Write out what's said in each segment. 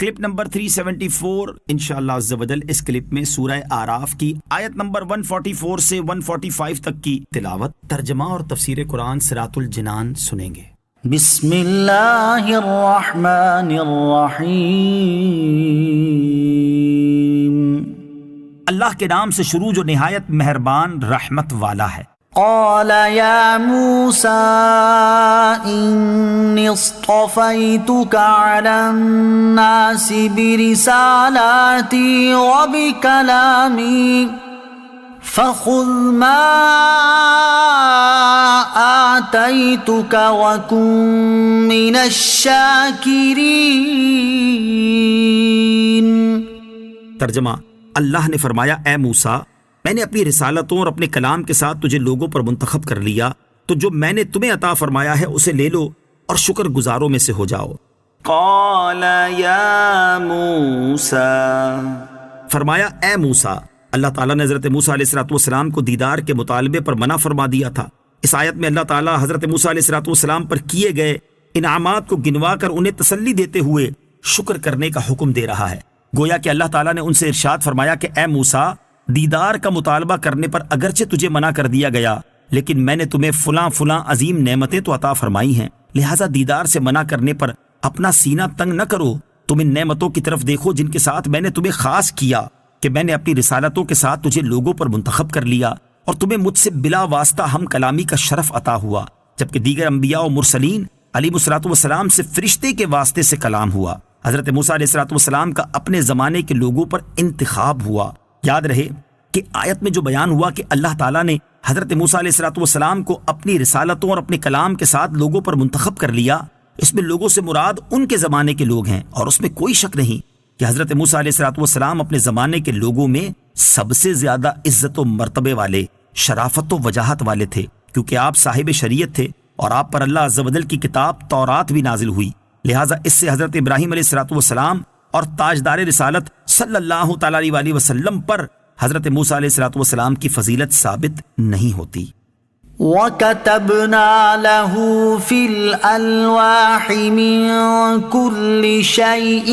Clip number 374 انشاءاللہ عز و جل۔ اس کلپ میں سورہ اعراف کی آیت نمبر 144 سے 145 تک کی تلاوت، ترجمہ اور تفسیر قرآن صراط الجنان سنیں گے۔ بسم اللہ الرحمن الرحیم۔ اللہ کے نام سے شروع جو نہایت مہربان رحمت والا ہے۔ قال یا موسیٰ انی اصطفیتک علی الناس برسالاتی وبکلامی فخذ ما آتیتک وکن من الشاکرین۔ ترجمہ، اللہ نے فرمایا اے موسیٰ، میں نے اپنی رسالتوں اور اپنے کلام کے ساتھ تجھے لوگوں پر منتخب کر لیا، تو جو میں نے تمہیں عطا فرمایا ہے اسے لے لو اور شکر گزاروں میں سے ہو جاؤ۔ قال یا موسیٰ، فرمایا اے موسیٰ۔ اللہ تعالیٰ نے حضرت موسیٰ علیہ السلام کو دیدار کے مطالبے پر منع فرما دیا تھا۔ اس آیت میں اللہ تعالیٰ حضرت موسیٰ علیہ السلام پر کیے گئے انعامات کو گنوا کر انہیں تسلی دیتے ہوئے شکر کرنے کا حکم دے رہا ہے۔ گویا کہ اللہ تعالیٰ نے ان سے ارشاد فرمایا کہ اے موسیٰ، دیدار کا مطالبہ کرنے پر اگرچہ تجھے منع کر دیا گیا، لیکن میں نے تمہیں فلاں فلاں عظیم نعمتیں تو عطا فرمائی ہیں، لہٰذا دیدار سے منع کرنے پر اپنا سینہ تنگ نہ کرو۔ تم ان نعمتوں کی طرف دیکھو جن کے ساتھ میں نے تمہیں خاص کیا کہ میں نے اپنی رسالتوں کے ساتھ تجھے لوگوں پر منتخب کر لیا اور تمہیں مجھ سے بلا واسطہ ہم کلامی کا شرف عطا ہوا، جبکہ دیگر انبیاء و مرسلین علیہ السلام سے فرشتے کے واسطے سے کلام ہوا۔ حضرت موسیٰ علیہ السلام کا اپنے زمانے کے لوگوں پر انتخاب ہوا۔ یاد رہے کہ آیت میں جو بیان ہوا کہ اللہ تعالیٰ نے حضرت موسیٰ علیہ السلام کو اپنی رسالتوں اور اپنے کلام کے ساتھ لوگوں پر منتخب کر لیا، اس میں لوگوں سے مراد ان کے زمانے کے لوگ ہیں، اور اس میں کوئی شک نہیں کہ حضرت موسیٰ علیہ السلام اپنے زمانے کے لوگوں میں سب سے زیادہ عزت و مرتبے والے، شرافت و وجاہت والے تھے، کیونکہ آپ صاحب شریعت تھے اور آپ پر اللہ عز و جل کی کتاب تورات بھی نازل ہوئی۔ لہٰذا اس سے حضرت ابراہیم علیہ السلام اور تاجدار رسالت صلی اللہ تعالی علیہ وسلم پر حضرت موسیٰ علیہ السلام کی فضیلت ثابت نہیں ہوتی۔ وَكَتَبْنَا لَهُ فِي الْأَلْوَاحِ مِن كُلِّ شَيْءٍ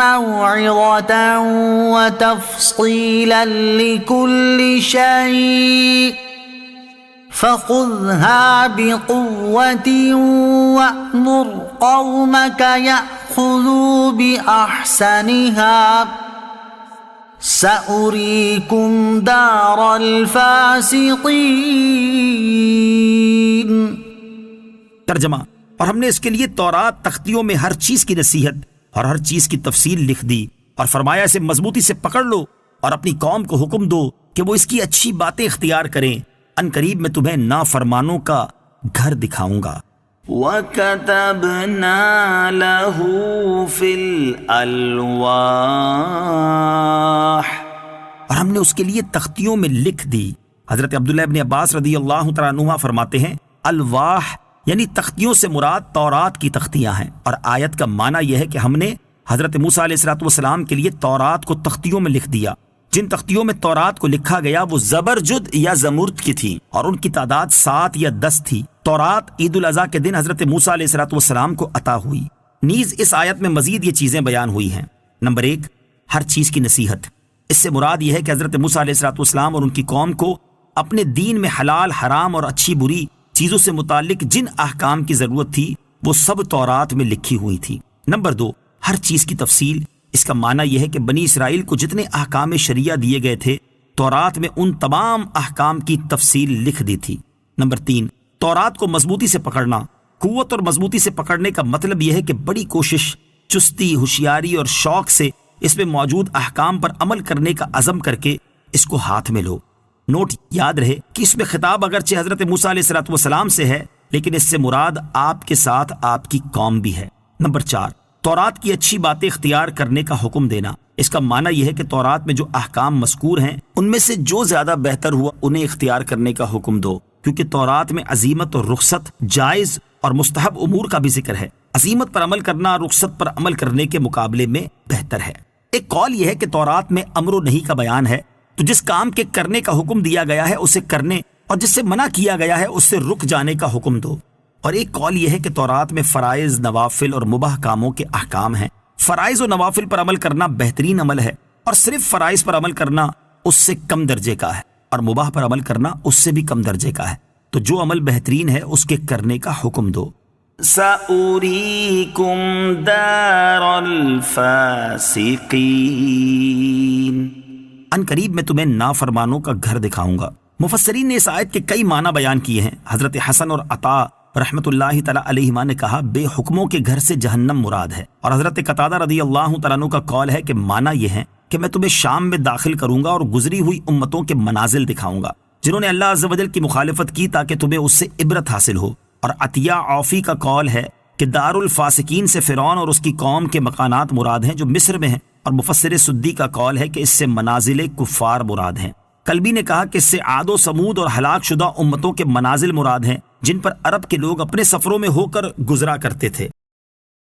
مَوْعِظَةً وَتَفْصِيلًا لِكُلِّ شَيْءٍ فَخُذْهَا بِقُوَّةٍ وَأْمُرْ قَوْمَكَ يَأْخُذُوا بِأَحْسَنِهَا سَأُرِيكُمْ دَارَ الْفَاسِقِينَ۔ ترجمہ، اور ہم نے اس کے لیے تورات تختیوں میں ہر چیز کی نصیحت اور ہر چیز کی تفصیل لکھ دی، اور فرمایا اسے مضبوطی سے پکڑ لو اور اپنی قوم کو حکم دو کہ وہ اس کی اچھی باتیں اختیار کریں، ان قریب میں تمہیں نافرمانوں کا گھر دکھاؤں گا۔ وَكَتَبْنَا لَهُ فِي الْأَلْوَاحِ، اور ہم نے اس کے لیے تختیوں میں لکھ دی۔ حضرت عبداللہ ابن عباس رضی اللہ تعالیٰ عنہ فرماتے ہیں الواح یعنی تختیوں سے مراد تورات کی تختیاں ہیں، اور آیت کا معنی یہ ہے کہ ہم نے حضرت موسیٰ علیہ السلام کے لیے تورات کو تختیوں میں لکھ دیا۔ جن تختیوں میں تورات کو لکھا گیا وہ زبرجد یا زمرد کی تھی، اور ان کی تعداد 7 یا 10 تھی۔ تورات عید الاضحیٰ کے دن حضرت موسیٰ علیہ السلام کو عطا ہوئی۔ نیز اس آیت میں مزید یہ چیزیں بیان ہوئی ہیں۔ نمبر 1، ہر چیز کی نصیحت۔ اس سے مراد یہ ہے کہ حضرت موسیٰ علیہ السلام اور ان کی قوم کو اپنے دین میں حلال، حرام اور اچھی بری چیزوں سے متعلق جن احکام کی ضرورت تھی وہ سب تورات میں لکھی ہوئی تھی۔ نمبر 2، ہر چیز کی تفصیل۔ اس کا معنی یہ ہے کہ بنی اسرائیل کو جتنے احکام شریعہ دیے گئے تھے تورات میں ان تمام احکام کی تفصیل لکھ دی تھی۔ نمبر 3، تورات کو مضبوطی سے پکڑنا۔ قوت اور مضبوطی سے پکڑنے کا مطلب یہ ہے کہ بڑی کوشش، چستی، ہوشیاری اور شوق سے اس میں موجود احکام پر عمل کرنے کا عزم کر کے اس کو ہاتھ میں لو۔ نوٹ یاد رہے کہ اس میں خطاب اگرچہ حضرت موسیٰ علیہ السلام سے ہے، لیکن اس سے مراد آپ کے ساتھ آپ کی قوم بھی ہے۔ نمبر 4، تورات کی اچھی باتیں اختیار کرنے کا حکم دینا۔ اس کا معنی یہ ہے کہ تورات میں جو احکام مذکور ہیں ان میں سے جو زیادہ بہتر ہوا انہیں اختیار کرنے کا حکم دو، کیونکہ تورات میں عزیمت اور رخصت، جائز اور مستحب امور کا بھی ذکر ہے۔ عزیمت پر عمل کرنا رخصت پر عمل کرنے کے مقابلے میں بہتر ہے۔ ایک قول یہ ہے کہ تورات میں امر و نہی کا بیان ہے، تو جس کام کے کرنے کا حکم دیا گیا ہے اسے کرنے، اور جس سے منع کیا گیا ہے اس سے رک جانے کا حکم دو۔ اور ایک قول یہ ہے کہ تورات میں فرائض، نوافل اور مباح کاموں کے احکام ہیں۔ فرائض و نوافل پر عمل کرنا بہترین عمل ہے، اور صرف فرائض پر عمل کرنا اس سے کم درجے کا ہے، اور مباح پر عمل کرنا اس سے بھی کم درجے کا ہے۔ تو جو عمل بہترین ہے اس کے کرنے کا حکم دو۔ سأريكم دار الفاسقين، ان قریب میں تمہیں نافرمانوں کا گھر دکھاؤں گا۔ مفسرین نے اس آیت کے کئی معنی بیان کیے ہیں۔ حضرت حسن اور عطا رحمۃ اللہ تعالی علیہما نے کہا بے حکموں کے گھر سے جہنم مراد ہے، اور حضرت قتادہ رضی اللہ تعالیٰ عنہ کا قول ہے کہ معنی یہ ہے کہ میں تمہیں شام میں داخل کروں گا اور گزری ہوئی امتوں کے منازل دکھاؤں گا جنہوں نے اللہ عز و جل کی مخالفت کی تاکہ تمہیں اس سے عبرت حاصل ہو۔ اور عطیہ عوفی کا قول ہے کہ دار الفاسقین سے فرعون اور اس کی قوم کے مکانات مراد ہیں جو مصر میں ہیں، اور مفسر سدی کا قول ہے کہ اس سے منازل کفار مراد ہیں۔ کلبی نے کہا کہ اس سے عاد و سمود اور ہلاک شدہ امتوں کے منازل مراد ہیں جن پر عرب کے لوگ اپنے سفروں میں ہو کر گزرا کرتے تھے۔